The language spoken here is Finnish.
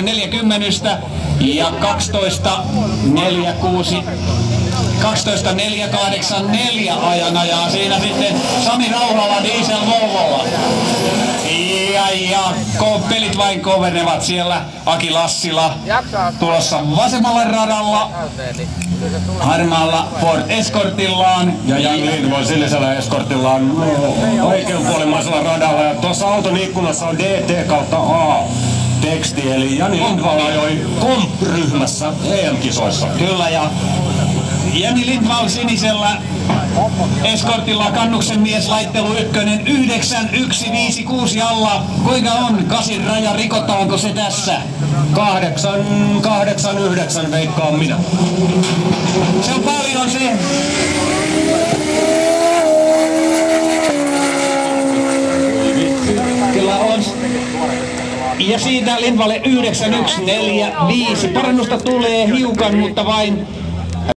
12.40 ja 12.484 ajanajaa. Siinä sitten Sami Rauhala Diesel Volvolla. Ja pelit vain kovenevat siellä. Aki Lassila tulossa vasemmalla radalla. Harmaalla Ford Escortillaan. Ja Jan Lindvold sinisellä Escortillaan oikeanpuolimmaisella radalla. Ja tuossa auton ikkunassa on DT kautta A teksti. Eli Jani Lindvall ajoi Comp-ryhmässä EM-kisoissa. Kyllä, ja Jani Lindvall sinisellä Escortilla kannuksen mies laittelu ykkönen 9.156 alla. Kuinka on? 8 raja, rikotaanko se tässä? 8.9 veikkaan minä. Se on paljon se. Kyllä on. Ja siitä Lindvalle 9.145. Parannusta tulee hiukan, mutta vain